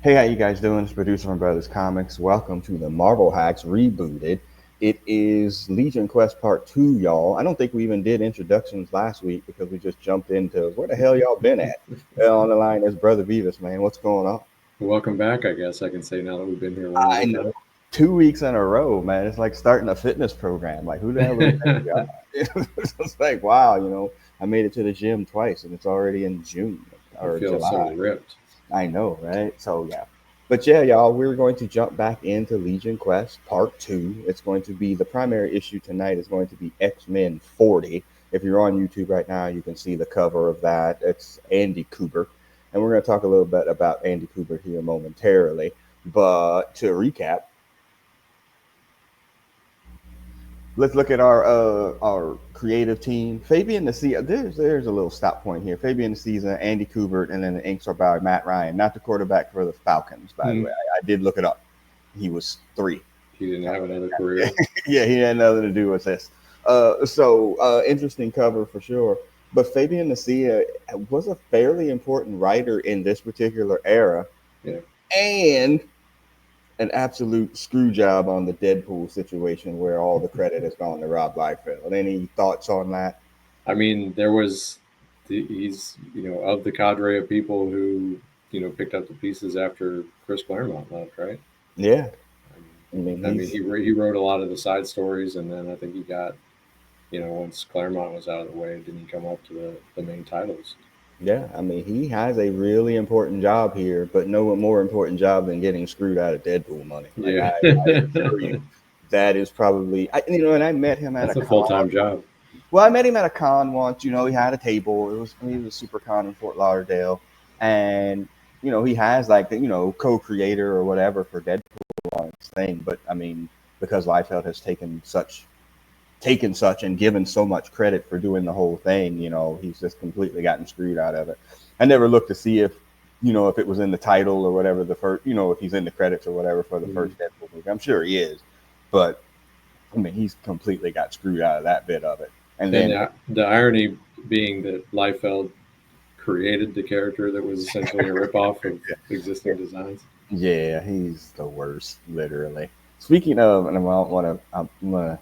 Hey, how you guys doing? It's producer from Brothers Comics. Welcome to the Marvel Hacks Rebooted. It is Legion Quest Part 2, y'all. I don't think we even did introductions last week because we just jumped into where the hell y'all been at? On the line is Brother Beavis, man. What's going on? Welcome back, I guess I can say now that we've been here one I more know. time. 2 weeks in a row, man. It's like starting a fitness program. Like, who the hell would think y'all? It's like, wow, I made it to the gym twice and it's already in June I or feel so July. ripped. I know, right? So yeah. But yeah, y'all, we're going to jump back into Legion Quest Part 2. It's going to be the primary issue tonight is going to be X-Men 40. If you're on YouTube right now, you can see the cover of that. It's Andy Kubert. And we're going to talk a little bit about Andy Kubert here momentarily. But to recap, let's look at our creative team. Fabian the season. There's a little stop point here. Fabian the season, Andy Kubert, and then the inks are by Matt Ryan, not the quarterback for the Falcons, by the Hmm. way. I did look it up. He was three. He didn't have another career. Yeah, he had nothing to do with this. Interesting cover for sure. But Fabian Nacia was a fairly important writer in this particular era, Yeah. and an absolute screw job on the Deadpool situation where all the credit has gone to Rob Liefeld. Any thoughts on that? I mean, he's, of the cadre of people who, picked up the pieces after Chris Claremont left, right? Yeah, I mean I mean, he wrote a lot of the side stories, and then I think he got, once Claremont was out of the way, didn't he come up to the main titles? he has a really important job here, but no more important job than getting screwed out of Deadpool money. Like Yeah. I assure you, that is probably and I met him at a That's a full con. time job. Well, I met him at a con once. He had a table. He was a super con in Fort Lauderdale, and he has like the co-creator or whatever for Deadpool on his thing. But I mean, because Liefeld has taken such and given so much credit for doing the whole thing, he's just completely gotten screwed out of it. I never looked to see if it was in the title or whatever the first, if he's in the credits or whatever for the Mhm. first Deadpool movie. I'm sure he is, but I mean, he's completely got screwed out of that bit of it. And And then the irony being that Liefeld created the character that was essentially a ripoff of yeah, existing designs. yeah, he's the worst, literally. Speaking of, and I don't want to, I'm gonna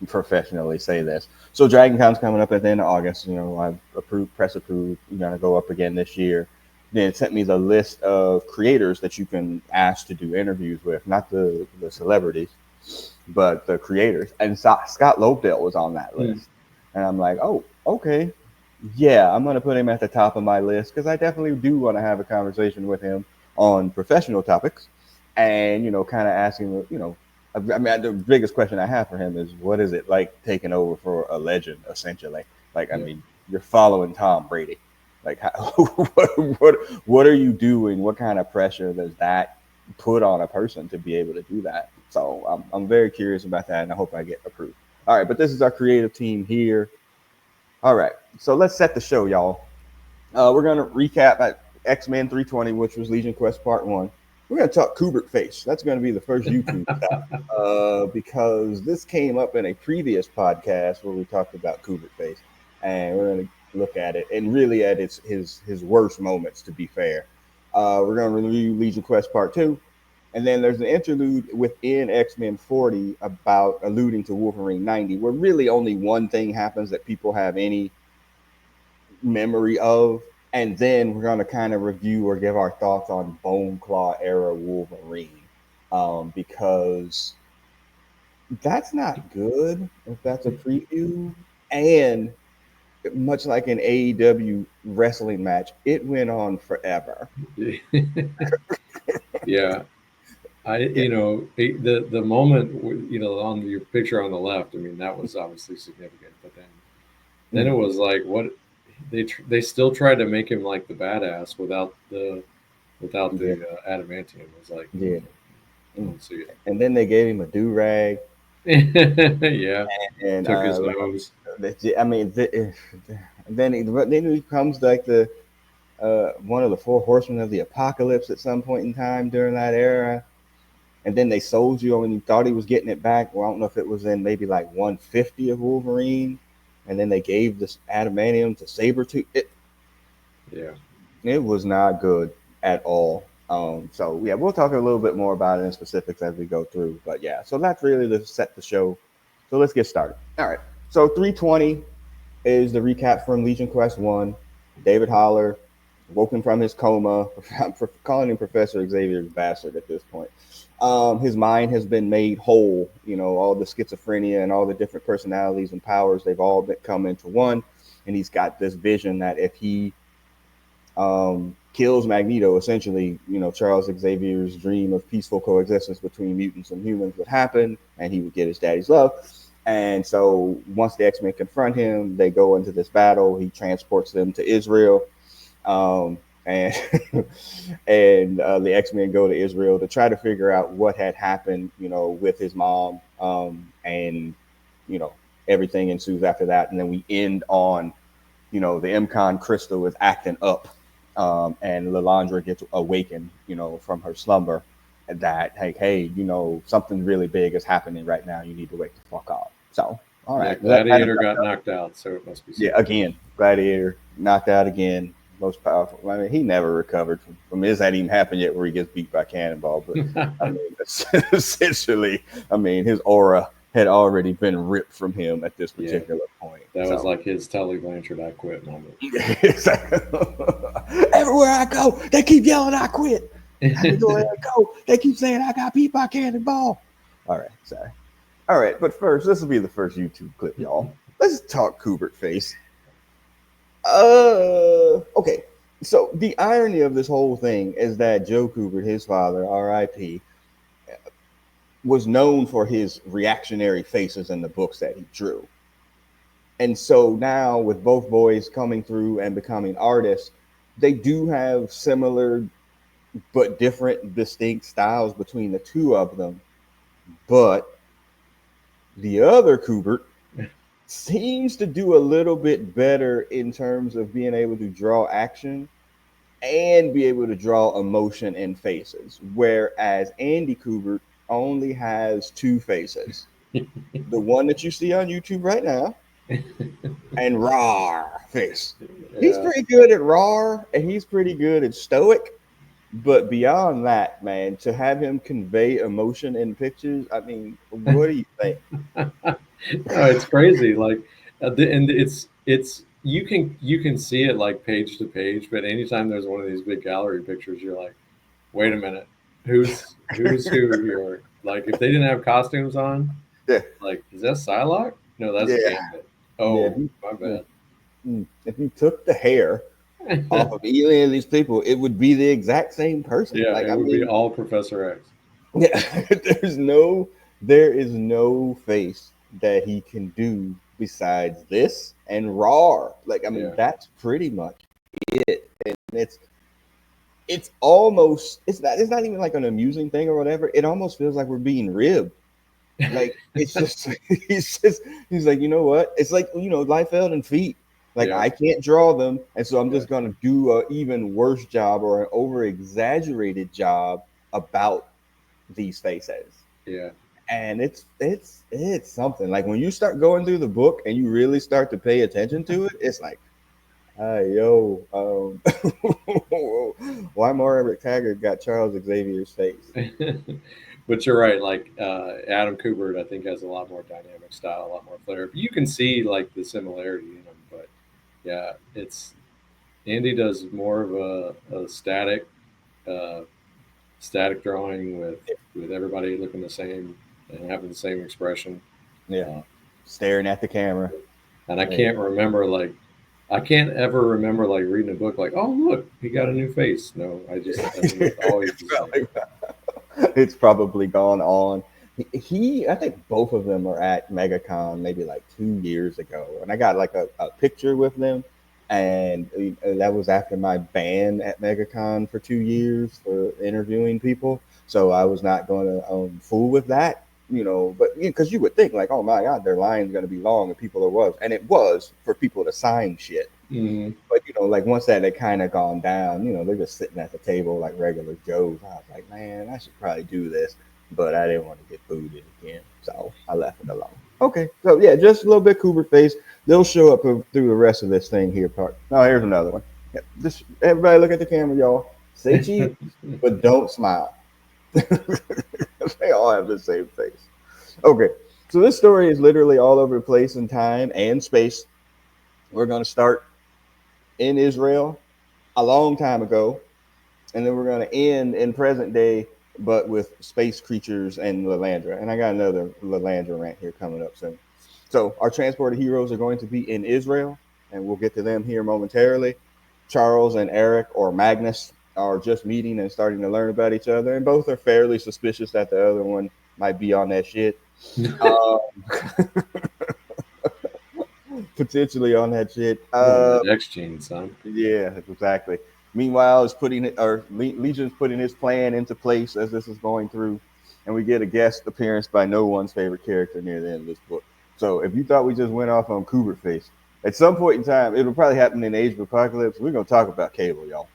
professionally say this. So Dragon Con's coming up at the end of August. I've approved, press approved. You're gonna go up again this year. Then it sent me the list of creators that you can ask to do interviews with, not the celebrities, but the creators. And Scott Lobdell was on that Hmm. list, and I'm like, oh, okay, yeah, I'm gonna put him at the top of my list because I definitely do want to have a conversation with him on professional topics, and kind of asking, I mean, the biggest question I have for him is, what is it like taking over for a legend, essentially? Like, I Yeah. mean, you're following Tom Brady. Like, how, what are you doing? What kind of pressure does that put on a person to be able to do that? So I'm very curious about that, and I hope I get approved. All right, but this is our creative team here. All right, so let's set the show, y'all. We're gonna recap at X-Men 320, which was Legion Quest Part One. We're gonna talk Kubert Face. That's gonna be the first YouTube stop because this came up in a previous podcast where we talked about Kubert Face, and we're gonna look at it and really at his worst moments. To be fair, we're gonna review Legion Quest Part Two, and then there's an interlude within X-Men 40 about alluding to Wolverine 90, where really only one thing happens that people have any memory of, and then we're gonna kind of review or give our thoughts on Bone Claw era Wolverine, because that's not good if that's a preview. And much like an AEW wrestling match, it went on forever. Yeah. Yeah. The moment, on your picture on the left, I mean, that was obviously significant, but then it Mm, was like, what they still tried to make him like the badass without yeah. the adamantium. It was like, Yeah. I Mm. don't see And then they gave him a do rag, it. Yeah. and Took his nose. I mean, then he comes like the one of the four horsemen of the apocalypse at some point in time during that era. And then they sold you when you thought he was getting it back. Well, I don't know if it was in maybe like 150 of Wolverine. And then they gave this adamantium to Sabretooth. It Yeah. it was not good at all. So yeah, we'll talk a little bit more about it in specifics as we go through. But yeah, so that's really to set the show. So let's get started. All right. So 320 is the recap from Legion Quest 1. David Haller, woken from his coma, for calling him Professor Xavier's bastard at this point. His mind has been made whole. You know, all the schizophrenia and all the different personalities and powers, they've all come into one. And he's got this vision that if he kills Magneto, essentially, you know, Charles Xavier's dream of peaceful coexistence between mutants and humans would happen, and he would get his daddy's love. And so once the X-Men confront him, they go into this battle. He transports them to Israel. And the X-Men go to Israel to try to figure out what had happened, you know, with his mom. And, you know, everything ensues after that. And then we end on, you know, the MCon crystal is acting up. And Lilandra gets awakened, you know, from her slumber that, hey, you know, something really big is happening right now. You need to wake the fuck up. So, all right. Yeah, Gladiator got knocked out, so it must be something. Yeah, again, Gladiator knocked out again. Most powerful. I mean, he never recovered from his. Hadn't even happened yet where he gets beat by Cannonball. But I mean, essentially, I mean, his aura had already been ripped from him at this particular point. That was like his Tully Blanchard "I quit" moment. Everywhere I go, they keep yelling "I quit." Everywhere I go, they keep saying I got beat by Cannonball. All right, sorry. All right, but first, this will be the first YouTube clip, y'all. Let's talk Kubert face. Okay. So the irony of this whole thing is that Joe Kubert, his father, R.I.P., was known for his reactionary faces in the books that he drew. And so now with both boys coming through and becoming artists, they do have similar but different, distinct styles between the two of them. But the other Kubert seems to do a little bit better in terms of being able to draw action and be able to draw emotion in faces, whereas Andy Kubert only has two faces. The one that you see on YouTube right now and Rawr face. Yeah. He's pretty good at Rawr and he's pretty good at Stoic. But beyond that, man, to have him convey emotion in pictures, I mean, what do you think? No, it's crazy. Like, and it's you can see it like page to page, but anytime there's one of these big gallery pictures, you're like, wait a minute, who's who here? Like, if they didn't have costumes on, yeah, like, is that Psylocke? No, that's Gambit. Oh, yeah, my bad. If you took the hair off of any of these people, it would be the exact same person. Yeah, like, it would be all Professor X. Yeah, there is no face that he can do besides this and Rawr. Like, I mean, that's pretty much it. And it's almost, it's not even like an amusing thing or whatever. It almost feels like we're being ribbed. Like, it's just, he's like, you know what? It's like, you know, Liefeld and Feet. Like, I can't draw them. And so I'm just going to do an even worse job or an over exaggerated job about these faces. Yeah. And it's something. Like, when you start going through the book and you really start to pay attention to it, it's like, why Moira McTaggart got Charles Xavier's face? But you're right. Like, Adam Kubert, I think, has a lot more dynamic style, a lot more flair. But you can see like the similarity in them. But yeah, it's Andy does more of a static drawing with everybody looking the same and having the same expression. Yeah, staring at the camera. And I can't remember, like, I can't ever remember like reading a book like, oh look, he got a new face. No, I mean, it's always the same. It's probably gone on. I think both of them are at MegaCon maybe like 2 years ago, and I got like a picture with them, and that was after my ban at MegaCon for 2 years for interviewing people. So I was not going to fool with that, you know. But because you would think like, oh my God, their line's going to be long, and people it was, and it was for people to sign shit. Mm-hmm. But you know, like once that had kind of gone down, you know, they're just sitting at the table like regular Joes. I was like, man, I should probably do this, but I didn't want to get booted again, so I left it alone. Okay, so yeah, just a little bit Kubert face. They'll show up through the rest of this thing here. Part. Oh, here's another one. Yeah, just everybody look at the camera, y'all. Say cheese, but don't smile. They all have the same face. Okay, so this story is literally all over the place in time and space. We're going to start in Israel a long time ago, and then we're going to end in present day, but with space creatures and Lalandra. And I got another Lalandra rant here coming up soon. So our transporter heroes are going to be in Israel, and we'll get to them here momentarily. Charles and Eric, or Magnus, are just meeting and starting to learn about each other, and both are fairly suspicious that the other one might be on that shit. Um, Potentially on that shit. The X gene, son. Yeah, exactly. Meanwhile, is putting it or Legion's putting his plan into place as this is going through, and we get a guest appearance by no one's favorite character near the end of this book. So if you thought we just went off on Kubert face, at some point in time, it'll probably happen in Age of Apocalypse. We're gonna talk about Cable, y'all,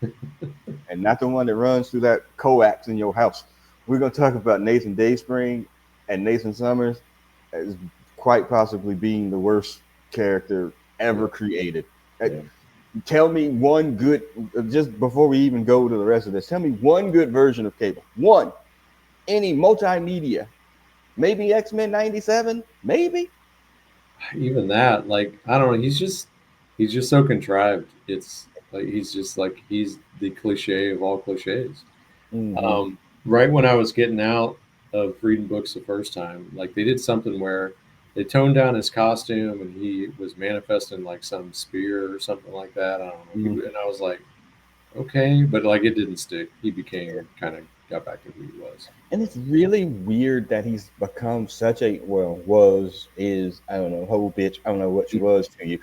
and not the one that runs through that coax in your house. We're gonna talk about Nathan Dayspring and Nathan Summers as quite possibly being the worst character ever created. Yeah. Tell me one good, just before we even go to the rest of this, tell me one good version of Cable. One. Any multimedia. Maybe X-Men 97? Maybe? Even that, like, I don't know, he's just so contrived. It's like he's the cliche of all cliches. Mm-hmm. Right when I was getting out of reading books the first time, like they did something where they toned down his costume and he was manifesting like some spear or something like that. I don't know. Mm-hmm. And I was like, okay, but like it didn't stick. He became kind of got back to who he was. And it's really weird that he's become such a, well, was, is, I don't know, whole bitch. I don't know what she was to you.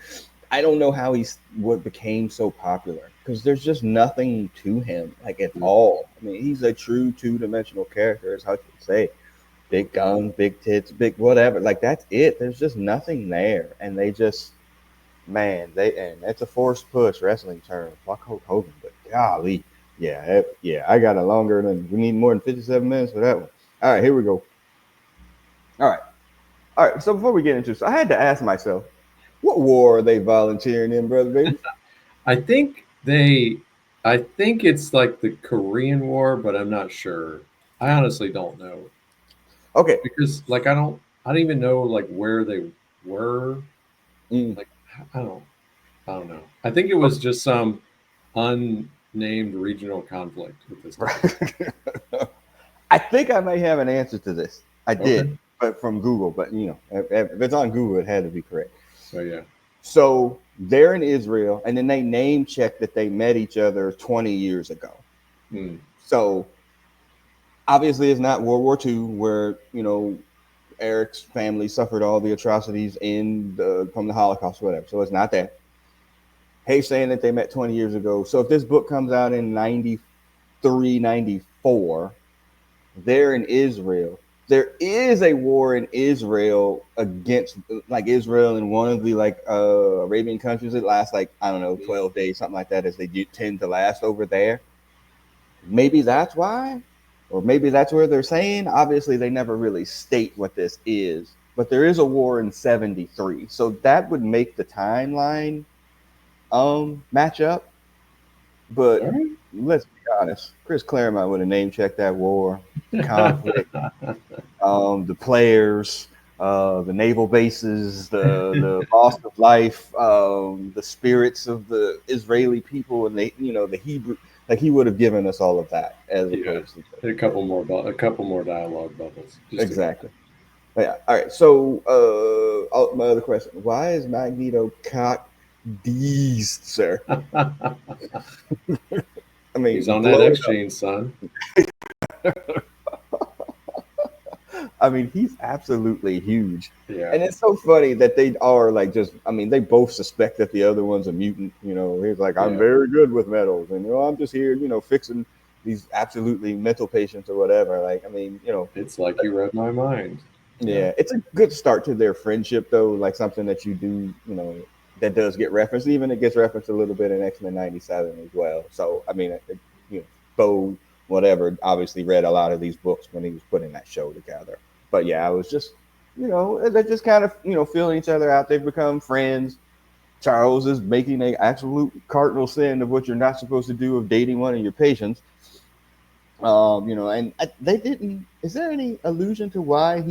I don't know how he's what became so popular because there's just nothing to him like at all. I mean, he's a true two-dimensional character, is how you say. Big guns, big tits, big whatever. Like that's it. There's just nothing there, and they just, man, they and that's a forced push wrestling term. Fuck Hulk Hogan, but golly, yeah, yeah. I got a longer than we need more than 57 minutes for that one. All right, here we go. All right, all right. So before we get into this, I had to ask myself, what war are they volunteering in, brother baby? I think they, I think it's like the Korean War, but I'm not sure. I honestly don't know Okay. because like I don't even know like where they were. Mm. Like I don't, I don't know. I think it was just some unnamed regional conflict with this guy. I think I may have an answer to this. I Okay. did, but from Google. But you know, if it's on Google, it had to be correct. So yeah. So they're in Israel, and then they name check that they met each other 20 years ago. Hmm. So obviously, it's not World War II, where you know Eric's family suffered all the atrocities from the Holocaust, or whatever. So it's not that. Hey, saying that they met 20 years ago. So if this book comes out in 93, 94, they're in Israel. There is a war in Israel against like Israel and one of the like Arabian countries. It lasts like I don't know 12 days, something like that, as they do tend to last over there. Maybe that's why, or maybe that's where they're saying. Obviously, they never really state what this is, but there is a war in 73, so that would make the timeline match up. But All let's be honest, Chris Claremont would have name checked that war, the conflict, right. the players, the naval bases, the loss of life, the spirits of the Israeli people, and the Hebrew. Like he would have given us all of that as Yeah. opposed to A couple more dialogue bubbles. Just exactly. But yeah. All right. So, my other question: why is Magneto cock D's, sir? I He's mean, on that blow it X up. gene, son. I mean, he's absolutely huge. Yeah. And it's so funny that they are like just, I mean, they both suspect that the other one's a mutant. He's like, I'm Yeah. very good with metals. And, I'm just here, fixing these absolutely mental patients or whatever. Like, I mean, It's like you read my mind. Yeah. yeah, it's a good start to their friendship, though. Like something that you do, that does get referenced. Even it gets referenced a little bit in X-Men 97 as well. So, I mean, Bo, whatever, obviously read a lot of these books when he was putting that show together. But yeah, I was just, they're just kind of, feeling each other out. They've become friends. Charles is making an absolute cardinal sin of what you're not supposed to do of dating one of your patients. And they didn't. Is there any allusion to why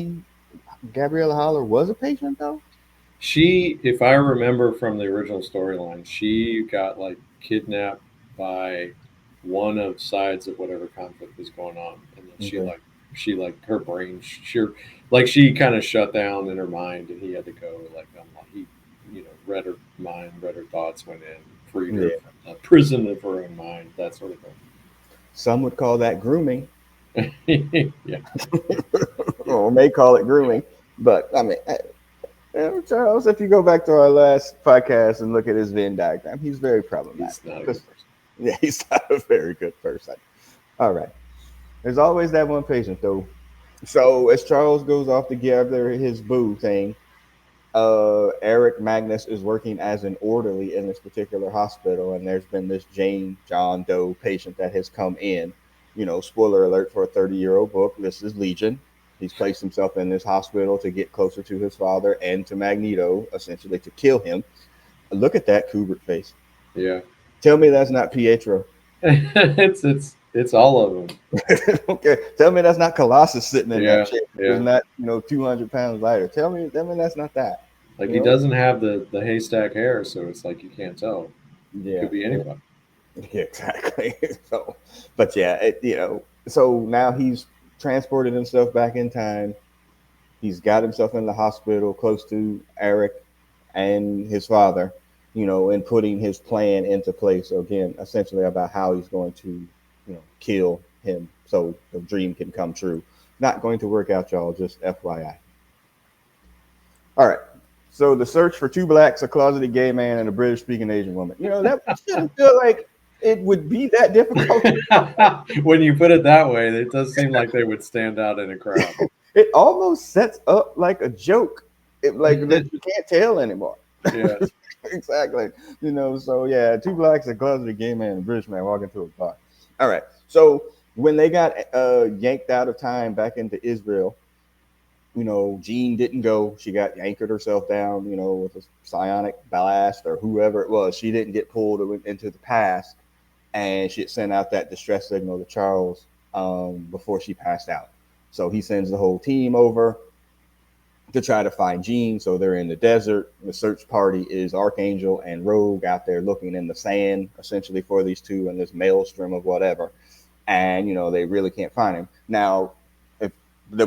Gabriella Holler was a patient though? She, if I remember from the original storyline, she got like kidnapped by one of sides of whatever conflict was going on, and then Okay. she like her brain sure like she kind of shut down in her mind, and he had to go like he read her mind, read her thoughts, went in, freed her Yeah. from the prison of her own mind, that sort of Some would call that grooming, thing. Yeah, yeah, or may call it grooming. But I mean, Charles, if you go back to our last podcast and look at his Venn diagram, he's very he's problematic. not a good 'Cause, person. yeah, he's not a very good person. All right. There's always that one patient, though. So as Charles goes off to gather his boo thing, Eric Magnus is working as an orderly in this particular hospital, and there's been this John Doe patient that has come in. Spoiler alert for a 30-year-old book. This is Legion. He's placed himself in this hospital to get closer to his father and to Magneto, essentially to kill him. Look at that Kubert face. Yeah, Tell me that's not Pietro. it's all of them. Okay, tell me that's not Colossus sitting in that Yeah, chair. Is yeah. not 200 pounds lighter. Tell me that's not that. Like You he know? doesn't have the haystack hair, so it's like you can't tell. Yeah, Could be yeah, anybody. yeah, exactly. So, but yeah, so now he's transported himself back in time. He's got himself in the hospital close to Eric and his father, and putting his plan into place. So again, essentially about how he's going to, kill him so the dream can come true. Not going to work out, y'all. Just FYI. All right. So the search for two blacks, a closeted gay man, and a British-speaking Asian woman. That shouldn't feel like it would be that difficult. When you put it that way, it does seem like they would stand out in a crowd. It almost sets up like a joke, like that you can't tell anymore. Yeah, Exactly. So yeah, two blacks, a closeted gay man, and a British man walk into a bar. All right. So when they got yanked out of time back into Israel, Jean didn't go. She got anchored herself down, with a psionic blast or whoever it was. She didn't get pulled into the past, and she had sent out that distress signal to Charles before she passed out. So he sends the whole team over to try to find Jean. So they're in the desert. The search party is Archangel and Rogue out there looking in the sand, essentially, for these two in this maelstrom of whatever. And they really can't find him. Now, if the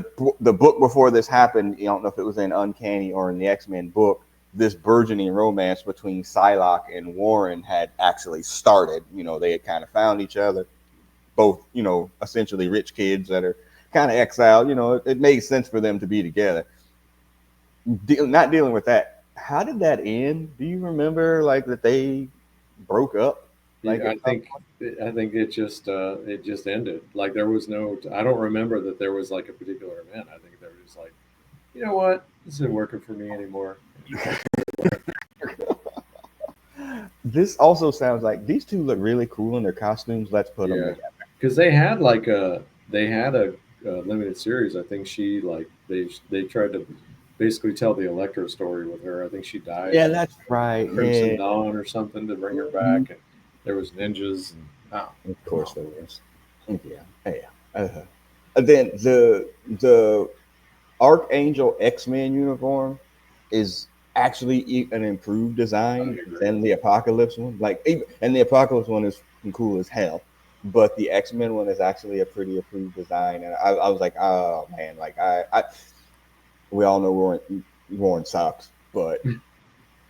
book before this happened, you don't know if it was in Uncanny or in the X-Men book, this burgeoning romance between Psylocke and Warren had actually started. They had kind of found each other, both, essentially rich kids that are kind of exiled. It made sense for them to be together. Not dealing with that. How did that end? Do you remember like that they broke up? Like yeah. at some I think it just ended. Like there was no. I don't remember that there was like a particular event. I think they were just like, you know what, this isn't working for me anymore. This also sounds like these two look really cool in their costumes. Let's put them Yeah, together. because they had like they had a limited series. I think she like they tried to basically tell the Electro story with her. I think she died Yeah, in that's right. Crimson Yeah. Dawn or something to bring her Mhm. back, and there was ninjas and oh, Of come course on. there is. Yeah. Yeah. Uh-huh. And then the Archangel X-Men uniform is actually an improved I design agree. than the Apocalypse one. And the Apocalypse one is cool as hell, but the X-Men one is actually a pretty improved design. And I was like, oh man, like we all know Warren sucks, but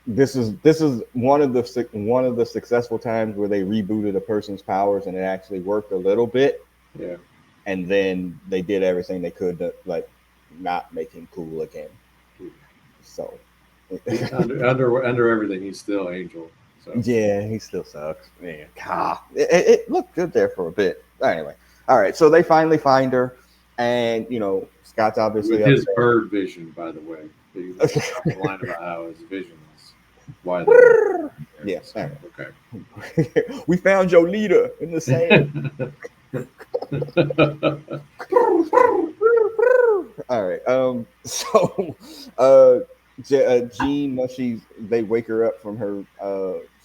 this is one of the successful times where they rebooted a person's powers and it actually worked a little bit, Yeah, and then they did everything they could to like not make him cool again. So under everything, he's still Angel. So yeah, he still sucks. Yeah, it looked good there for a bit. Anyway, all right. So they finally find her, and Scott's with obviously his upset. bird vision, by the way, you mentioned off the line about how his vision is why they were there. Yeah. So, All okay. right. We found your leader in the sand. All right. So, Jean, once she's they wake her up from her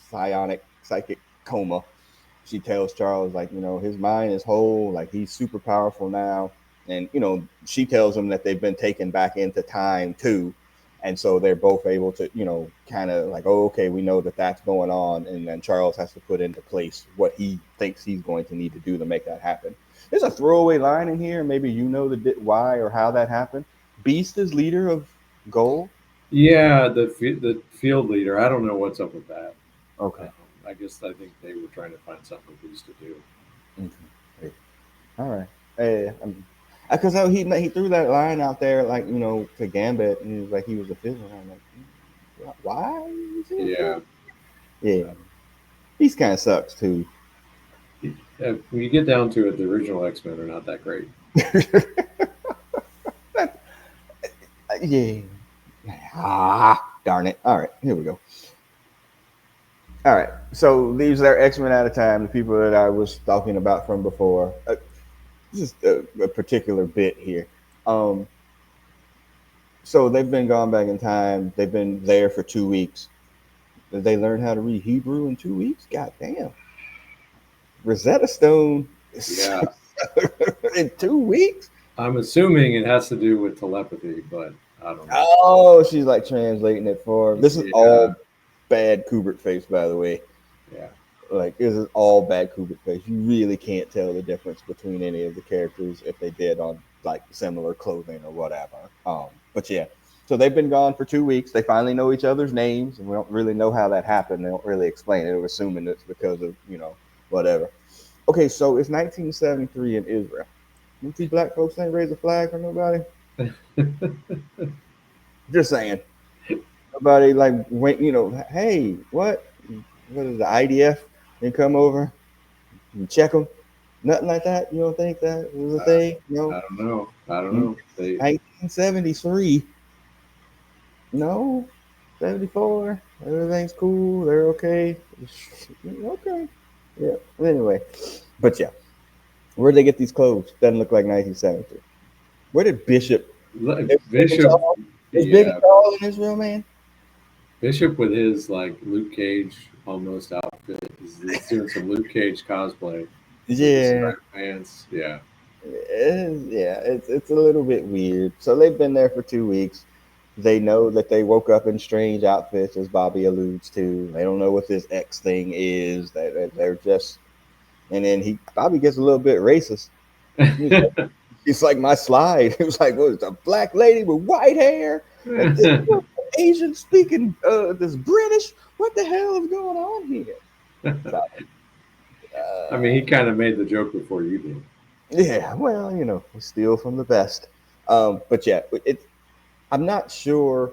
psionic psychic coma. She tells Charles, like, his mind is whole, like he's super powerful now. And, she tells him that they've been taken back into time too. And so they're both able to, kind of like, oh, okay, we know that that's going on. And then Charles has to put into place what he thinks he's going to need to do to make that happen. There's a throwaway line in here. Maybe the why or how that happened. Beast is leader of Gold. Yeah, the field leader. I don't know what's up with that. Okay. I think they were trying to find something for Beast to do. Okay. All right. Hey, because he threw that line out there, like, to Gambit, and he was like, he was a fiddler. I'm like, why? Yeah. Yeah. Beast kind of sucks too. When you get down to it, the original X-Men are not that great. Yeah. Darn it. All right, here we go. All right, so these are X-Men at a time, the people that I was talking about from before. Just a particular bit here. So they've been gone back in time. They've been there for 2 weeks. Did they learn how to read Hebrew in 2 weeks? God damn. Rosetta Stone. Yeah. In 2 weeks? I'm assuming it has to do with telepathy, but I don't know. Oh, she's like translating it for him. This is all bad Kubert face, by the way. Yeah. Like, this is all bad Kubert face. You really can't tell the difference between any of the characters if they did on like similar clothing or whatever. But yeah, so they've been gone for 2 weeks. They finally know each other's names, and we don't really know how that happened. They don't really explain it. We're assuming it's because of whatever. Okay, so it's 1973 in Israel. You see black folks ain't raise a flag for nobody. Just saying. Nobody like went. Hey, what is the IDF? They come over, you check them. Nothing like that. You don't think that was a thing? No. I don't know. I don't know. 1973. No. 74. Everything's cool. They're okay. Okay. Yeah. Anyway, but yeah, where'd they get these clothes? Doesn't look like 1973. Where did Bishop? Bishop. Is Big and tall in Israel, man? Bishop with his like Luke Cage almost outfit. He's doing some Luke Cage cosplay. Yeah. Pants. Yeah. It's a little bit weird. So they've been there for 2 weeks. They know that they woke up in strange outfits, as Bobby alludes to. They don't know what this X thing is. They're just, and then Bobby gets a little bit racist. It's like my slide. It was like, it's a black lady with white hair, and this Asian speaking this British. What the hell is going on here? So, I mean, he kind of made the joke before you did. Yeah, well, we steal from the best. But yeah, I'm not sure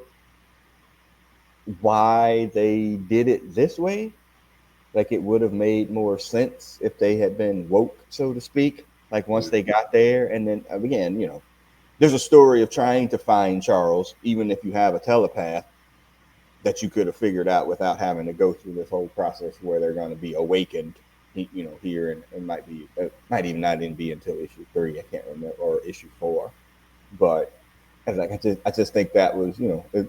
why they did it this way. Like, it would have made more sense if they had been woke, so to speak. Like, once they got there, and then again, there's a story of trying to find Charles, even if you have a telepath, that you could have figured out without having to go through this whole process where they're going to be awakened, here, and it might even not even be until issue 3. I can't remember, or issue 4. But I just think that was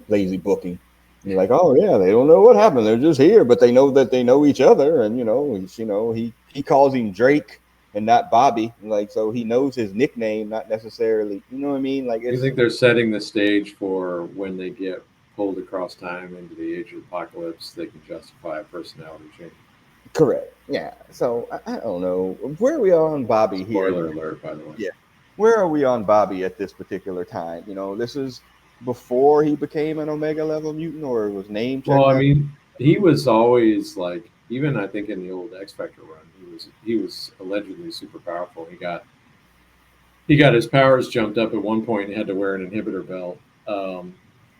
lazy booking. You're like, oh yeah, they don't know what happened. They're just here, but they know that they know each other, and he calls him Drake and not Bobby. Like, so he knows his nickname, not necessarily. You know what I mean? Like, you think they're setting the stage for when they get pulled across time into the age of the apocalypse, they can justify a personality change. Correct. Yeah. So I don't know where we are on Bobby here. Spoiler alert, by the way. Yeah. Where are we on Bobby at this particular time? This is before he became an Omega level mutant, or was named. Well, I mean, he was always like, even I think in the old X Factor run, he was allegedly super powerful. He got his powers jumped up at one point and had to wear an inhibitor belt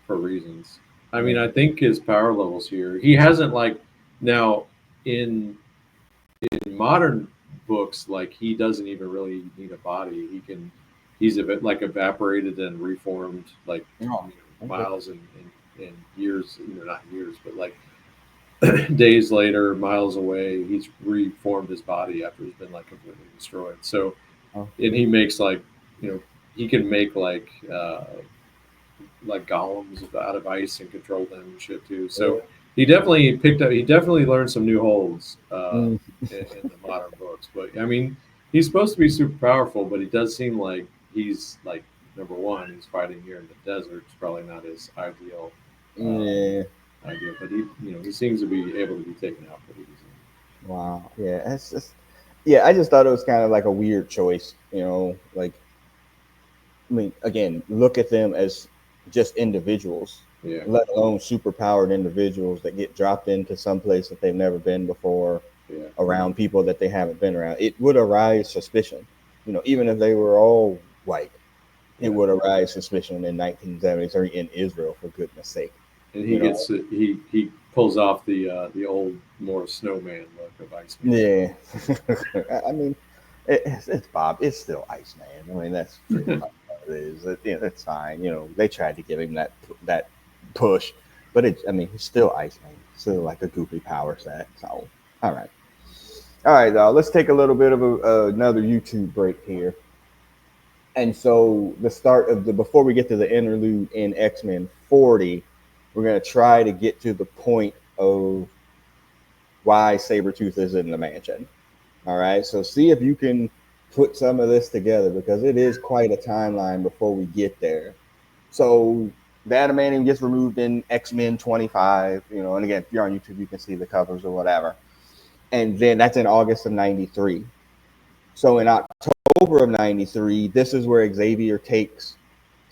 for reasons. I mean, I think his power levels here. He hasn't like now in modern books, like he doesn't even really need a body. He's a bit like evaporated and reformed, like miles and years, not years, but like days later, miles away, he's reformed his body after he's been like completely destroyed. So, and he makes like, he can make like golems out of ice and control them and shit too. So he definitely picked up. He definitely learned some new holds Mm, in the modern books. But I mean, he's supposed to be super powerful, but he does seem like he's like number one. He's fighting here in the desert. It's probably not his yeah. ideal, but he seems to be able to be taken out pretty easily. Wow. Yeah. It's just. Yeah. I just thought it was kind of like a weird choice. Like, I mean, again, look at them as just individuals, Yeah, let alone superpowered individuals that get dropped into some place that they've never been before, yeah, around people that they haven't been around. It would arise suspicion. Even if they were all white, it yeah. would arise suspicion in 1973 in Israel, for goodness sake. And You he know, gets he pulls off the old more snowman look of Iceman. yeah. I mean, it's Bob. It's still Iceman. I mean, that's pretty much what it is. It's fine. They tried to give him that push, but I mean, he's still Iceman. Still like a goofy power set. So, all right, though. Let's take a little bit of another YouTube break here. And so, the start of before we get to the interlude in X-Men 40, we're gonna try to get to the point of why Sabretooth is in the mansion. All right. So see if you can put some of this together, because it is quite a timeline before we get there. So the adamantium gets removed in X-Men 25, and again, if you're on YouTube, you can see the covers or whatever. And then that's in August of 93. So in October of 93, this is where Xavier takes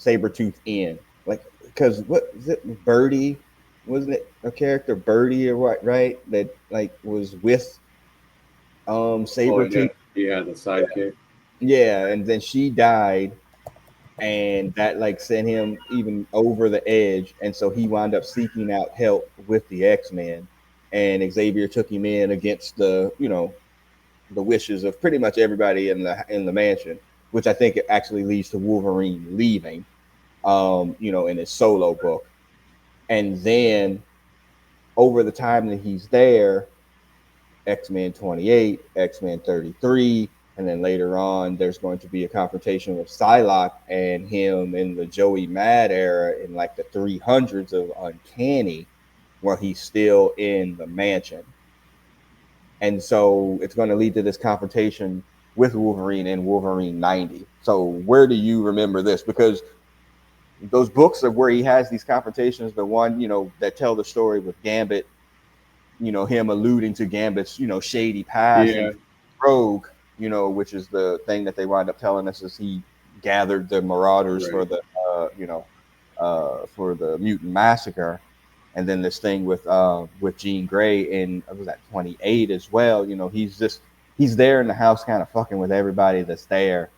Sabretooth in. Like, because what is it? Birdie? Wasn't it a character, Birdie, or what, right? That like was with Oh yeah, Sabretooth. he had the sidekick. Yeah, and then she died, and that like sent him even over the edge, and so he wound up seeking out help with the X-Men, and Xavier took him in against the wishes of pretty much everybody in the mansion, which I think it actually leads to Wolverine leaving, in his solo book, and then over the time that he's there, X-Men 28, X-Men 33, and then later on, there's going to be a confrontation with Psylocke and him in the Joey Mad era in like the 300s of Uncanny, where he's still in the mansion. And so it's going to lead to this confrontation with Wolverine in Wolverine 90. So where do you remember this? Because those books of where he has these confrontations, the one, that tell the story with Gambit, him alluding to Gambit's, shady past and Yeah, Rogue, which is the thing that they wind up telling us is he gathered the Marauders right. for the mutant massacre, and then this thing with Jean Grey in was that 28 as well. He's there in the house, kind of fucking with everybody that's there.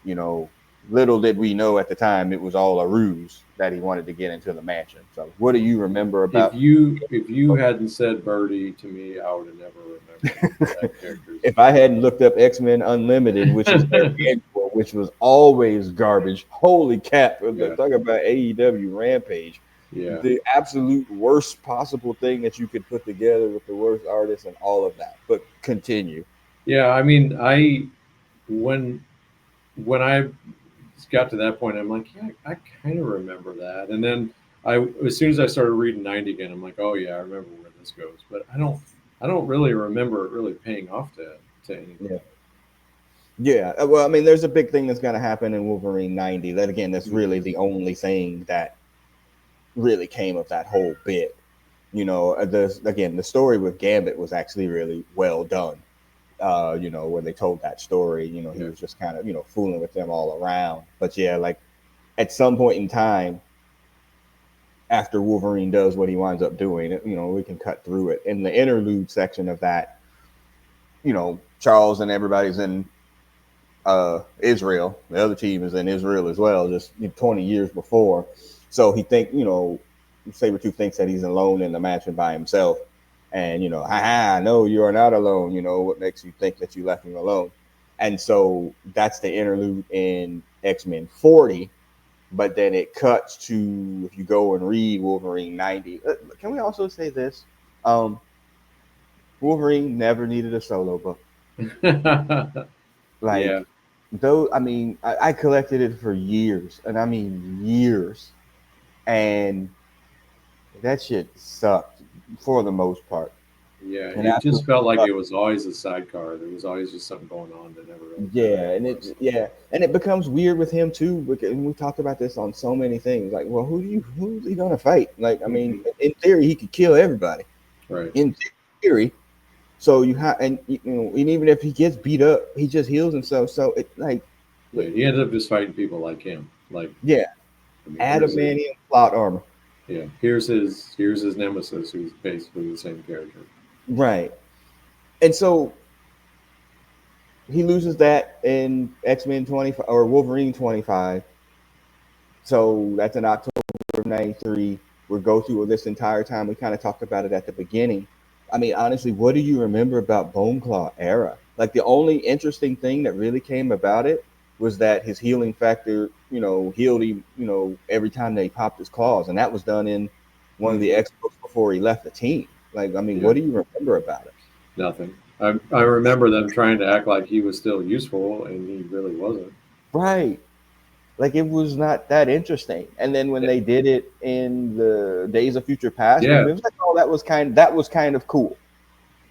You know, Little did we know at the time it was all a ruse that he wanted to get into the mansion. So, what do you remember If about? you hadn't said Birdie to me, I would have never remembered that character's If I hadn't looked up X-Men Unlimited, which is their name. annual, which was always garbage. Holy cap! Yeah, Talk about AEW Rampage, yeah, the absolute worst possible thing that you could put together with the worst artists and all of that. But continue. yeah. I mean, when when I got to that point, I'm like, yeah, I kind of remember that. And then as soon as I started reading 90 again, I'm like, oh yeah, I remember where this goes. But I don't really remember it really paying off to anything. Yeah. Yeah. Well, I mean, there's a big thing that's going to happen in Wolverine 90. That again, that's really Hmm. the only thing that really came of that whole bit. The story with Gambit was actually really well done. When they told that story, he Yeah, was just kind of, fooling with them all around. But yeah, like at some point in time, after Wolverine does what he winds up doing, we can cut through it. In the interlude section of that, Charles and everybody's in Israel. The other team is in Israel as well, just 20 years before. So he Sabretooth thinks that he's alone in the mansion by himself. And, haha, no, you are not alone. What makes you think that you left him alone? And so that's the interlude in X-Men 40. But then it cuts to, if you go and read Wolverine 90. Can we also say this? Um, Wolverine never needed a solo book. yeah, Like, though, I mean, I collected it for years, and I mean years, and that shit sucked. for the most part. Yeah, And it after just felt like it was always a sidecar. There was always just something going on that never really fit yeah, and for us. it becomes weird with him too. Because and we talked about this on so many things. Like, well, who's he gonna fight? Like, I mean, Hmm. in theory, he could kill everybody. Right. In theory, so you have, and and even if he gets beat up, he just heals himself. So it like, Yeah, he ended up just fighting people like him. Like, yeah, I mean, adamantium plot armor, here's his nemesis, who's basically the same character. right? And so he loses that in X-Men 25 or Wolverine 25. So that's in October of 93. We'll go through this entire time. We kind of talked about it at the beginning. I mean, honestly, what do you remember about Bone Claw era? Like the only interesting thing that really came about it was that his healing factor, healed him, every time that he popped his claws. And that was done in one of the Hmm. X books before he left the team. Like, I mean, Yeah, what do you remember about it? nothing. I remember them trying to act like he was still useful, and he really wasn't. Right. Like it was not that interesting. And then when they did it in the Days of Future Past Yeah, movie, it was like, oh, that was kind of cool.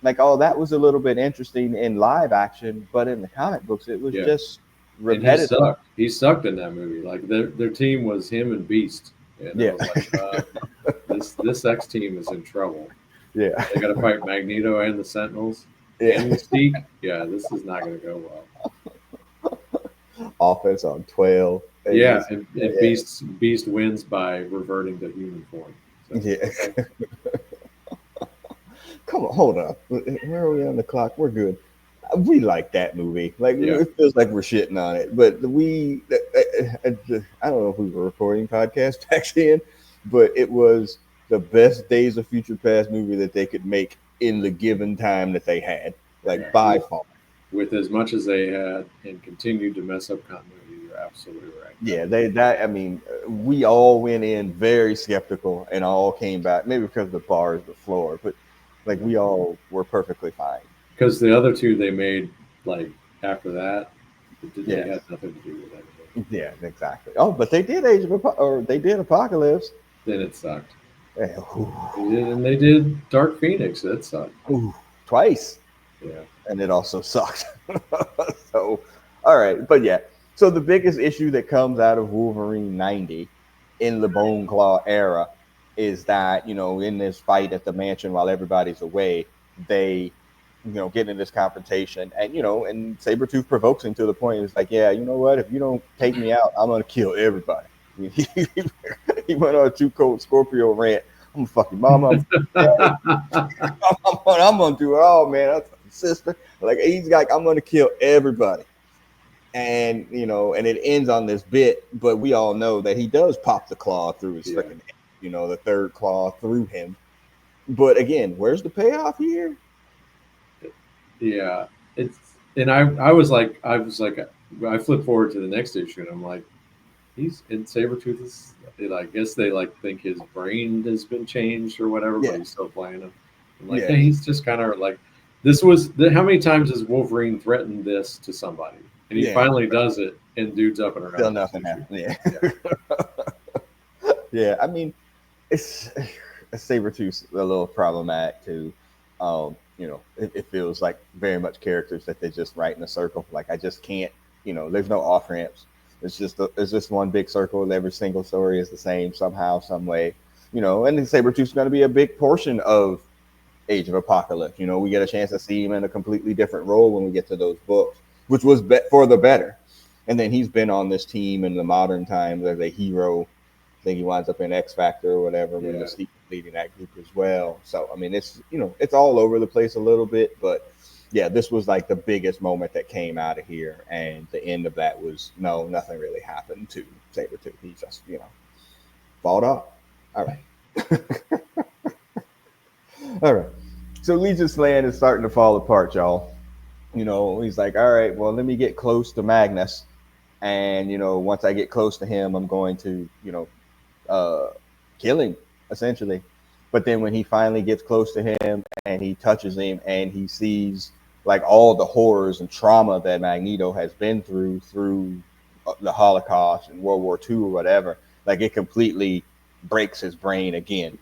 Like, oh, that was a little bit interesting in live action, but in the comic books, it was yeah. just And he repetitive. sucked. He sucked in that movie. Like their team was him and Beast, and I Yeah, was like, this X team is in trouble. yeah, They got to fight Magneto and the Sentinels yeah. and Mystique. Yeah, this is not going to go well. Offense on 12. It Yeah, just, and Beast wins by reverting to human form. So yeah, okay, yeah. Come on, hold up. Where are we on the clock? We're good. We like that movie. Like yeah, it feels like we're shitting on it, but I don't know if we were recording podcast back then, but it was the best Days of Future Past movie that they could make in the given time that they had, like by with far. as much as they had and continued to mess up continuity, you're absolutely right. That Yeah, movie. I mean, we all went in very skeptical and all came back. Maybe because the bar is the floor, but like we all were perfectly fine. Because the other two they made like after that, they Yeah, had nothing to do with anything. yeah, exactly. Oh, but they did or they did Apocalypse. Then it sucked. Yeah, And they did Dark Phoenix. That sucked. ooh, twice, Yeah. and it also sucked. So, all right, but yeah. So the biggest issue that comes out of Wolverine 90 in the Bone Claw era is that in this fight at the mansion while everybody's away, they get in this confrontation, and and Sabretooth provokes him to the point it's like, yeah, you know what? If you don't take me out, I'm gonna kill everybody. He went on a Too Cold Scorpio rant. I'm gonna fuck your mama. I'm I'm gonna do it all, man. That's my sister. Like he's like, I'm gonna kill everybody. And and it ends on this bit, but we all know that he does pop the claw through his Yeah. freaking head, the third claw through him. But again, where's the payoff here? Yeah. It's and I was like I flipped forward to the next issue and I'm like, he's in Sabretooth is I guess they like think his brain has been changed or whatever, but Yeah, he's still playing him. I'm like, yeah, hey, he's just kind of like how many times has Wolverine threatened this to somebody? And he yeah. finally does it and dude's up and Still around this nothing issue. happened. Yeah, Yeah. yeah. I mean, it's Sabretooth's a little problematic too. It feels like very much characters that they just write in a circle. Like I just can't, there's no off ramps. It's just one big circle. Every single story is the same somehow, some way. And then Sabretooth's going to be a big portion of Age of Apocalypse. We get a chance to see him in a completely different role when we get to those books, which was for the better. And then he's been on this team in the modern times as a hero. I think he winds up in X Factor or whatever when Yeah. Mystique leading that group as well. So I mean, it's all over the place a little bit, but yeah, this was like the biggest moment that came out of here, and the end of that was no, nothing really happened to Sabretooth. He just fought off. All right, all right. So Legion's land is starting to fall apart, y'all. He's like, all right, well, let me get close to Magnus, and once I get close to him, I'm going to uh, kill him essentially. But then when he finally gets close to him and he touches him and he sees like all the horrors and trauma that Magneto has been through the Holocaust and World War II or whatever, like it completely breaks his brain again.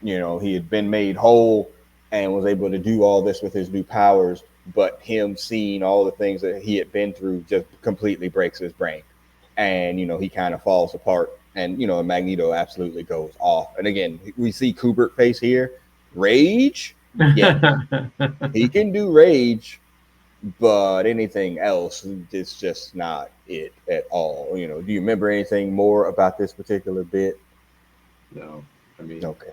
he had been made whole and was able to do all this with his new powers, but him seeing all the things that he had been through just completely breaks his brain. And, he kind of falls apart. And, Magneto absolutely goes off. And again, we see Kubert face here. Rage? Yeah, he can do rage, but anything else is just not it at all. Do you remember anything more about this particular bit? No, I mean, Okay.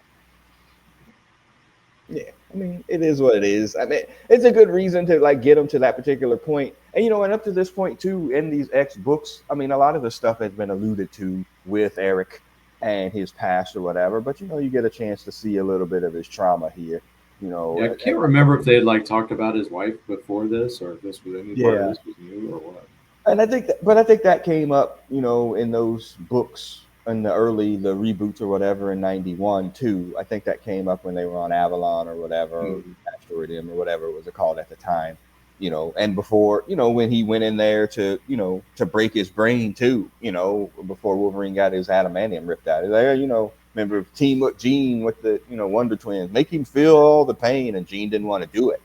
Yeah, I mean, it is what it is. I mean, it's a good reason to like get them to that particular point. And and up to this point too, in these X books, I mean, a lot of the stuff has been alluded to with Eric and his past or whatever. But you get a chance to see a little bit of his trauma here. yeah, I can't remember if they had like talked about his wife before this, or if this was any part of Yeah, this was new or what. and I think that came up, in those books in the reboots or whatever in '91 too. I think that came up when they were on Avalon or whatever, or Mm. Asteroidium or whatever it was called at the time. And before, when he went in there to, to break his brain too, before Wolverine got his adamantium ripped out. He's like, "Hey, remember team up Gene with the, Wonder Twins, make him feel all the pain," and Gene didn't want to do it,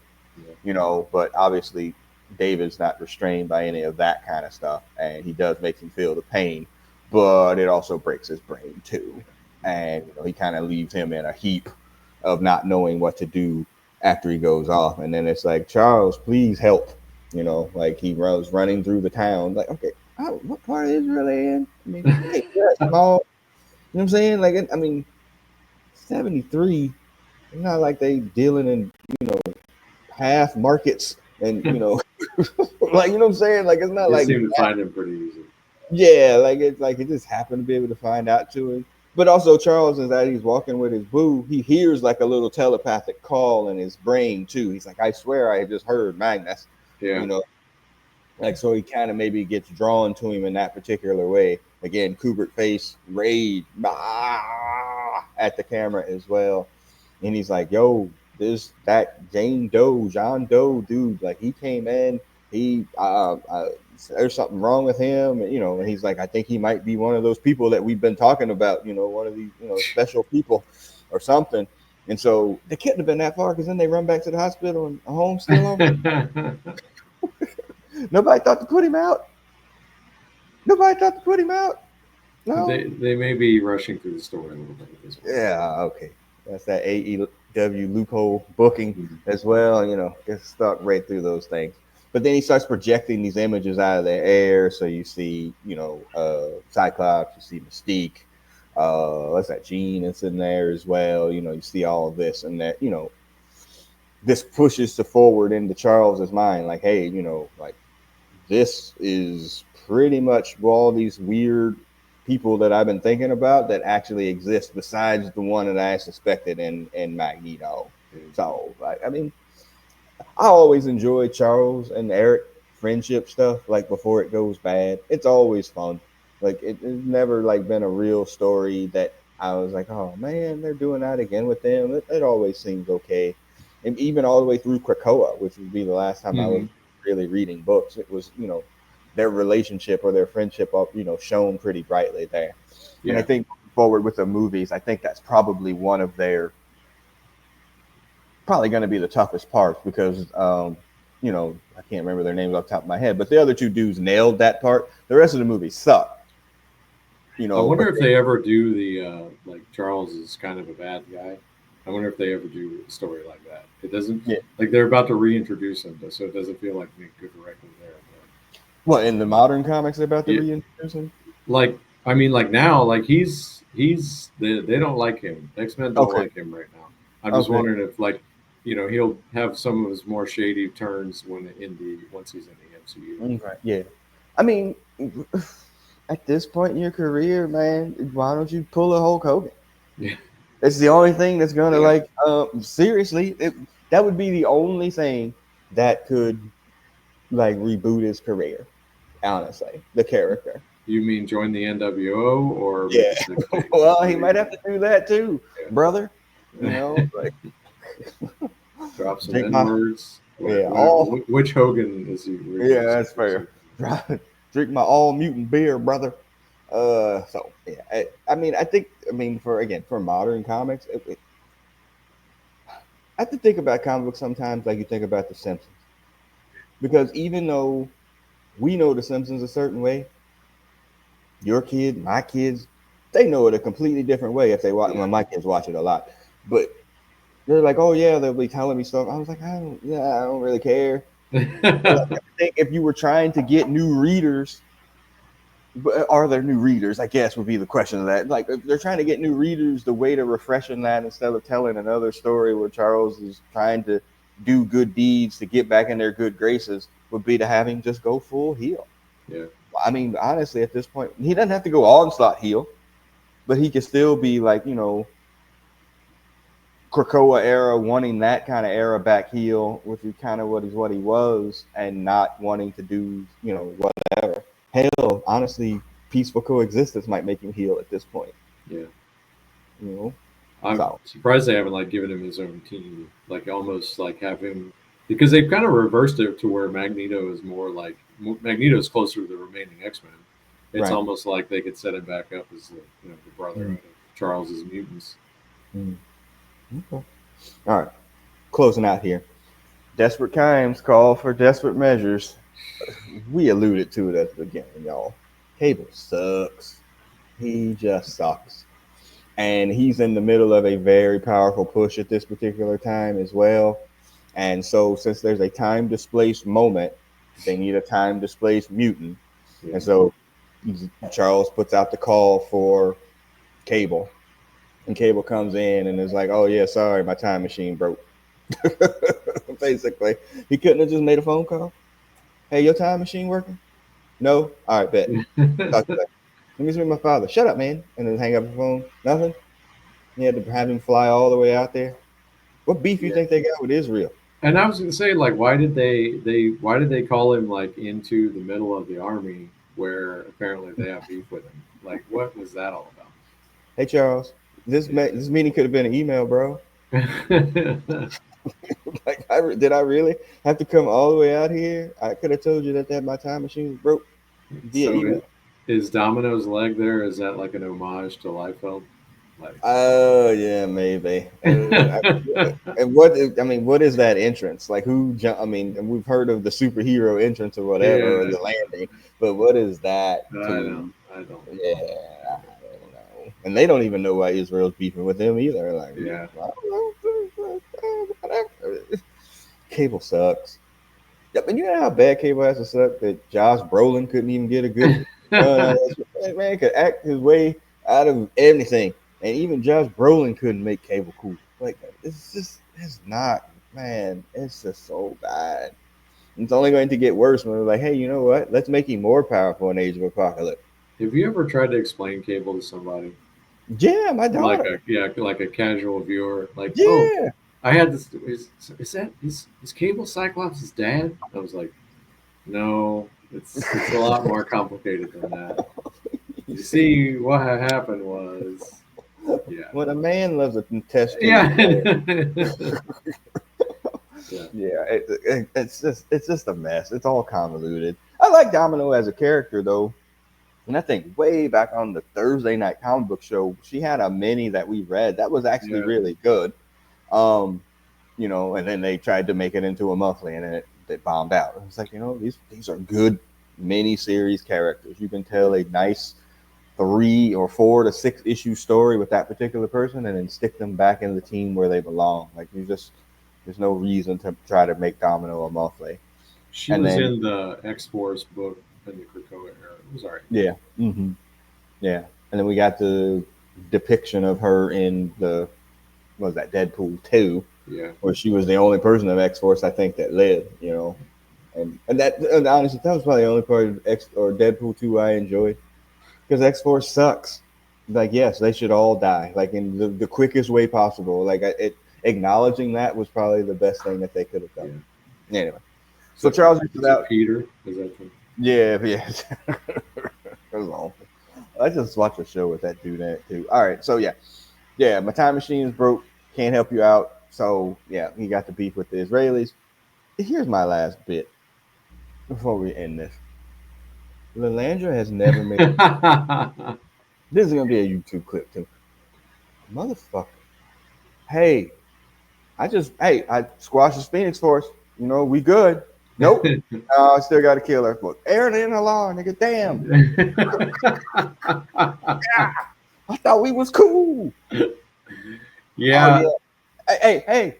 Yeah. but obviously David's not restrained by any of that kind of stuff, and he does make him feel the pain, but it also breaks his brain too, and he kind of leaves him in a heap of not knowing what to do after he goes off, and then it's like, "Charles, please help," like he was running through the town, like, okay, what part of Israel are they in? I mean, hey, that small, what I'm saying? Like, I mean, 73. It's not like they dealing in half markets and like what I'm saying, like it's not They like seem to find him pretty easy. yeah, like it just happened to be able to find out to him. But also Charles is that he's walking with his boo, he hears like a little telepathic call in his brain too. He's like, I swear I just heard Magnus, Yeah. you know, like so he kind of maybe gets drawn to him in that particular way. Again, Kubert face rage at the camera as well, and he's like, "Yo, that John Doe dude, like he came in, he there's something wrong with him, and and he's like, I think he might be one of those people that we've been talking about, one of these special people or something." And so they couldn't have been that far because then they run back to the hospital and home still over. Nobody thought to put him out. Nobody thought to put him out. No. They may be rushing through the story a little bit at this point. Yeah. Okay. That's that AEW loophole booking Mm-hmm. as well. Gets stuck right through those things. But then he starts projecting these images out of the air. So you see, Cyclops, you see Mystique. What's that? Jean is in there as well. You see all of this, and that, this pushes to forward into Charles's mind, like, hey, like this is pretty much all these weird people that I've been thinking about that actually exist besides the one that I suspected in Magneto. So, I mean, I always enjoy Charles and Eric friendship stuff. Like before it goes bad, it's always fun. Like it's never like been a real story that I was like, oh man, they're doing that again with them. It always seems okay, and even all the way through Krakoa, which would be the last time I was Mm-hmm. really reading books. It was their relationship or their friendship up shown pretty brightly there. And I Yeah. think forward with the movies, I think that's probably one of their probably going to be the toughest parts because I can't remember their names off the top of my head, but the other two dudes nailed that part. The rest of the movie sucked, I wonder but if they ever do the like Charles is kind of a bad guy. I wonder if they ever do a story like that. It doesn't yeah. like they're about to reintroduce him, so it doesn't feel like being good directly there. What in the modern comics about But, the yeah, reintroducing? like I mean, like now, like he's they don't like him. X Men don't Okay, like him right now. I'm just okay, wondering if like he'll have some of his more shady turns once he's in the MCU. okay, yeah. I mean, at this point in your career, man, why don't you pull a Hulk Hogan? Yeah, It's the only thing that's gonna yeah. like seriously. That would be the only thing that could like reboot his career. Honestly, the character. You mean join the NWO or make Yeah. a six tape? Well, he might have to do that too, brother. Yeah. Like Drop some drink N my words. yeah, all Which Hogan is he yeah, referencing? that's fair. Drink my all mutant beer, brother. So yeah, I mean, I think, I mean, for again, for modern comics, I have to think about comic books sometimes, like you think about The Simpsons, because even though we know The Simpsons a certain way, your kid, my kids, they know it a completely different way if they watch. Yeah. Well, my kids watch it a lot, but they're like, "Oh yeah," they'll be telling me stuff. I was like, I don't really care." But like, I think if you were trying to get new readers, but are there new readers? I guess would be the question of that. Like, if they're trying to get new readers, the way to refreshen that instead of telling another story where Charles is trying to do good deeds to get back in their good graces would be to have him just go full heel. Yeah. I mean, honestly, at this point, he doesn't have to go onslaught heel, but he can still be like, Krakoa era, wanting that kind of era back heel, which is kind of what he was, and not wanting to do, whatever. Hell, honestly, peaceful coexistence might make him heel at this point. Yeah. You know, I'm so surprised they haven't like given him his own team, like almost like have him because they've kind of reversed it to where Magneto is more like Magneto's closer to the remaining X Men. It's right. almost like they could set him back up as the brother out Mm, of Charles's mutants. mm, okay. All right, closing out here. Desperate times call for desperate measures. We alluded to it at the beginning, y'all. Cable sucks. He just sucks. And he's in the middle of a very powerful push at this particular time as well. And so, since there's a time displaced moment, they need a time displaced mutant. Yeah. And so, Charles puts out the call for Cable, and Cable comes in and is like, "Oh yeah, sorry, my time machine broke." Basically, he couldn't have just made a phone call. Hey, your time machine working? No. All right, bet. Talk to you later. Let me see my father. Shut up, man. And then hang up the phone. Nothing. You had to have him fly all the way out there. What beef you Yeah. think they got with Israel? And I was gonna say, like, why did they call him like into the middle of the army where apparently they have beef with him? Like, what was that all Hey, Charles, this meeting could have been an email, bro. about? Like, did I really have to come all the way out here? I could have told you that my time machine was broke via So email. is Domino's leg there? Is that like an homage to Liefeld? Like, Oh yeah, maybe. And I mean, what is that entrance? Like, I mean, and we've heard of the superhero entrance or whatever, or yeah, the landing, but what is that to? I don't Yeah, know. I don't know. And they don't even know why Israel's beefing with them either. Like, Yeah, I don't know. Whatever. Cable sucks. Yeah, but you know how bad Cable has to suck that Josh Brolin couldn't even get a good run out of that man could act his way out of anything. And even Josh Brolin couldn't make Cable cool. Like it's not, man, it's just so bad. It's only going to get worse when we're like, hey, you know what? Let's make him more powerful in Age of Apocalypse. have you ever tried to explain cable to somebody? Yeah, my Like daughter. like a casual viewer, like, oh, Yeah. I had this. Is Cable Cyclops' dad? I was like, no, it's a lot more complicated than that. You see, what happened was, yeah, When a man loves a test tube yeah, player, yeah, yeah, it's just a mess. It's all convoluted. I like Domino as a character though, and I think way back on the Thursday night comic book show, she had a mini that we read that was actually yeah. really good. Um, and then they tried to make it into a monthly, and it bombed out. It's like these are good mini series characters. You can tell a nice 3 or 4 to 6 issue story with that particular person, and then stick them back in the team where they belong. Like there's no reason to try to make Domino a monthly. She And was then in the X Force book in the Krakoa era. It was alright. yeah, yeah, and then we got the depiction of her in the what was that Deadpool 2, Yeah, where she was the only person of X Force I think that lived. And honestly, that was probably the only part of X or Deadpool 2 I enjoyed because X Force sucks. Like, yes, they should all die, like in the quickest way possible. Like, acknowledging that was probably the best thing that they could have done. yeah. Anyway, so So Charles reaches is it out. Peter? Is that from? Yeah, yeah. That was awful. I just watched a show with that dude in it too. All right, so yeah, my time machine is broke. Can't help you out. So yeah, he got the beef with the Israelis. Here's my last bit before we end this. Lalandra has never made. This is gonna be a YouTube clip too. Motherfucker. Hey, I squashed this Phoenix Force. You know, we good. Nope. I still got to kill her. Look, air it in the law, nigga. Damn. I thought we was cool. Oh Yeah, yeah.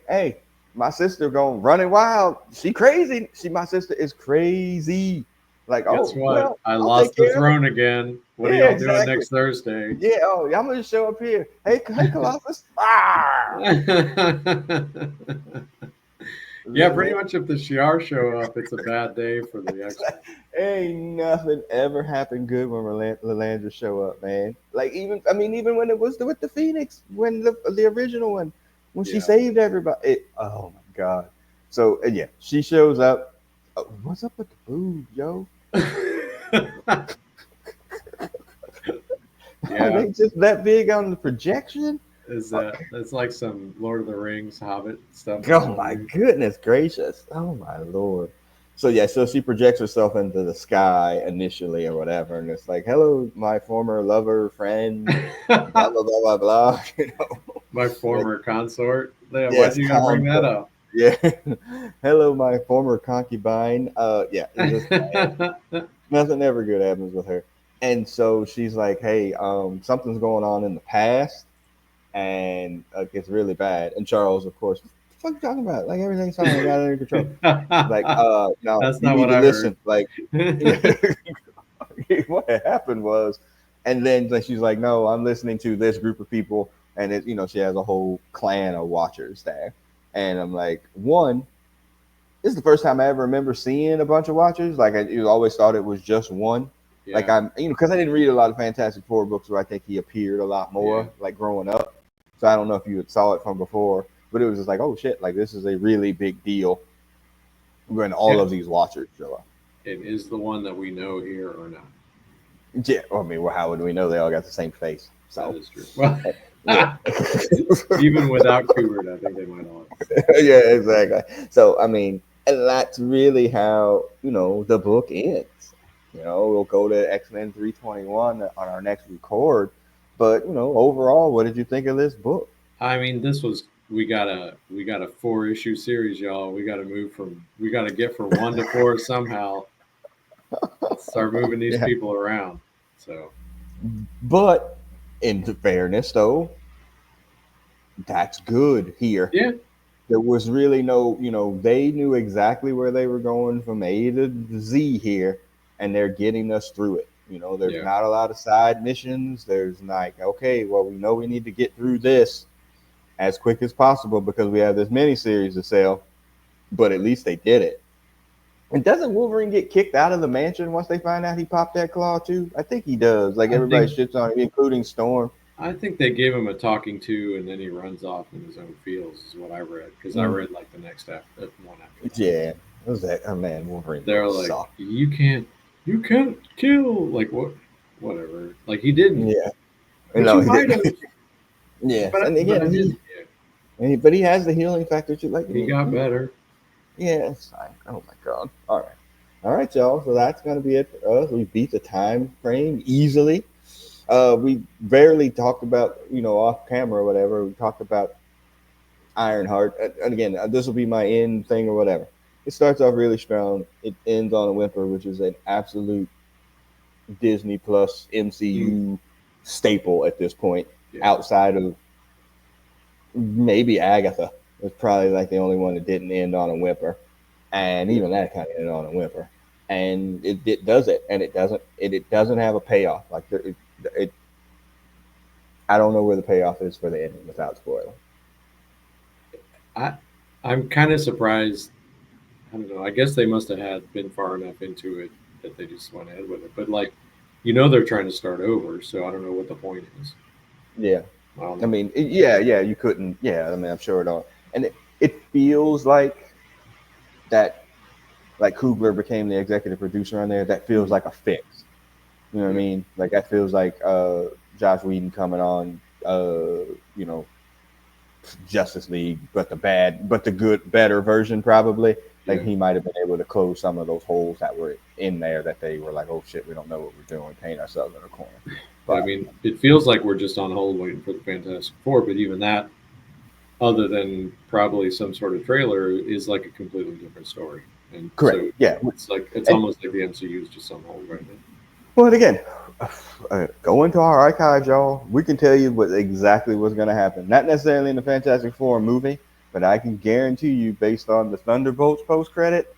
Hey. My sister going running wild. She crazy. My sister is crazy. Like, guess oh what? well, I I'll take lost the care of it. throne again. What are Yeah, y'all doing exactly. next Thursday? Yeah. Oh, yeah, I'm gonna show up here. Hey, Colossus. Ah. Yeah, pretty much if the Shi'ar show up, it's a bad day for the X-Men. Ain't nothing ever happened good when Lalandra show up, man. Like even when it was with the Phoenix, when the original one, when she Yeah. saved everybody. Oh my god. So yeah, she shows up. What's up with the boobs, yo? Are Yeah, they just that big on the projection? is that's like some Lord of the Rings Hobbit stuff Oh going on my here. goodness gracious! Oh my lord! So yeah, so she projects herself into the sky initially or whatever, and it's like, "Hello, my former lover, friend, blah blah blah blah blah." You know, My like former consort. Yeah, why'd yes, you gotta bring that consort. up? Yeah, hello, my former concubine. Yeah, it's just nothing ever good happens with her, and so she's like, "Hey, something's going on in the past." And it's really bad. And Charles, of course, what the fuck you talking about? Like everything's fine, I got it under control. Like, no, That's you not need what to I heard. listen. Like, what happened was, and then like, she's like, no, I'm listening to this group of people, and she has a whole clan of watchers there, and I'm like, one, this is the first time I ever remember seeing a bunch of watchers. Like, always thought it was just one. Like Yeah, because I didn't read a lot of Fantastic Four books where I think he appeared a lot yeah. more, like growing up. So I don't know if you saw it from before, but it was just like, oh shit, like this is a really big deal when all Yeah. of these watchers show up. It is the one that we know here or not. Yeah, I mean, well, how would we know they all got the same face? That So is true. Well, yeah, even without Kubert, I think they might all. yeah, exactly. So I mean, and that's really how the book ends. We'll go to X-Men 321 on our next record, but overall, what did you think of this book? I mean, this was we got a 4-issue series, y'all. We got to get from 1 to 4 somehow. Start moving these Yeah, people around. So but in fairness, though, that's good here. yeah, There was really no, they knew exactly where they were going from A to Z here, and they're getting us through it. There's yeah. not a lot of side missions. There's like, okay, well, we know we need to get through this as quick as possible because we have this mini series to sell, but at least they did it. And doesn't Wolverine get kicked out of the mansion once they find out he popped that claw too? I think he does. Like I everybody think shits on him, including Storm. I think they gave him a talking to, and then he runs off in his own fields. Is what I read because I Mm, read like the next one after that. yeah, what was that? Oh man, Wolverine They're books like, suck. you can't kill like whatever. Like he didn't, Yeah, but you he might didn't. have. Yes, But and but I again, didn't. Yeah, but he has the healing factor too. Like, he got better. yeah, it's fine. Oh my god. All right, y'all. So that's gonna be it for us. We beat the time frame easily. We barely talked about off camera or whatever. We talked about Ironheart, and again, this will be my end thing or whatever. It starts off really strong. It ends on a whimper, which is an absolute Disney Plus Mm, MCU staple at this point. yeah, Outside of maybe Agatha was probably like the only one that didn't end on a whimper, and yeah. even that kind of ended on a whimper. And it does it, and it doesn't have a payoff. Like it, I don't know where the payoff is for the ending without spoiling. I I'm kind of surprised. I don't know. I guess they must have had been far enough into it that they just went ahead with it. But like, they're trying to start over, so I don't know what the point is. Yeah, I don't I know. mean, yeah, you couldn't. Yeah, I mean, I'm sure it don't. And it feels like that, like Kubler became the executive producer on there. That feels Mm, like a fix. You know what I yeah, mean? Like that feels like Josh Whedon coming on, you know, Justice League, but the good, better version probably. Like yeah. he might have been able to close some of those holes that were in there that they were like, oh shit, we don't know what we're doing, paint ourselves in a corner. But I But mean, it feels like we're just on hold waiting for the Fantastic Four. But even that, other than probably some sort of trailer, is like a completely different story. And so, Correct. Yeah. it's And almost like the MCU is just on hold right now. well, and again, go into our archives, y'all. We can tell you exactly what's going to happen. Not necessarily in the Fantastic Four movie, but I can guarantee you, based on the Thunderbolts post credit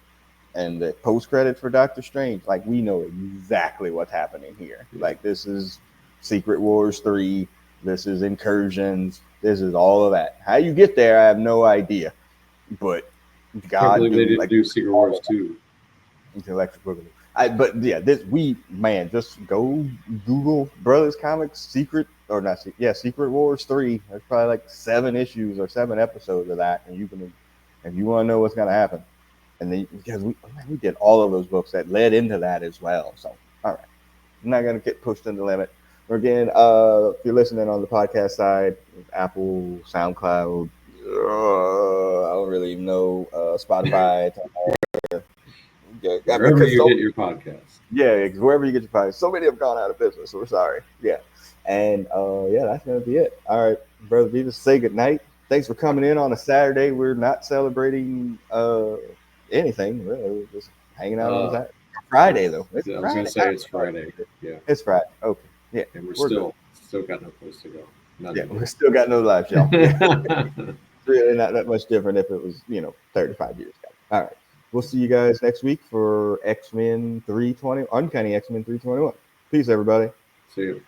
and the post credit for Doctor Strange, like we know exactly what's happening here. Yeah. Like this is Secret Wars 3. This is Incursions. This is all of that. How you get there, I have no idea. But Can't God believe they do didn't like do Secret Wars 2. into Electric Boogaloo. But yeah, this we man, just go Google Brothers Comics Secret or not? Yeah, Secret Wars 3. There's probably like 7 issues or 7 episodes of that, and you can, if you want to know what's gonna happen, and then because we did all of those books that led into that as well. So all right, I'm not gonna get pushed to the limit. Again, if you're listening on the podcast side, Apple, SoundCloud, I don't really know, Spotify, yeah, Wherever because you so get your podcast. yeah, wherever you get your podcast, so many have gone out of business. So we're sorry. Yeah, and yeah, that's gonna be it. All right, brother Beavis, say good night. Thanks for coming in on a Saturday. We're not celebrating anything really. We're just hanging out on a Uh, Saturday. Friday it's, though. It's I was gonna Friday. say it's Friday. Yeah, It's Friday. Okay. Yeah, and we're we're good. still got no place to go. None Yeah, of we still got no lives, y'all. Yeah, it. it's really not that much different if it was 35 years ago. All right. We'll see you guys next week for X-Men 320, Uncanny X-Men 321. Peace, everybody. See you.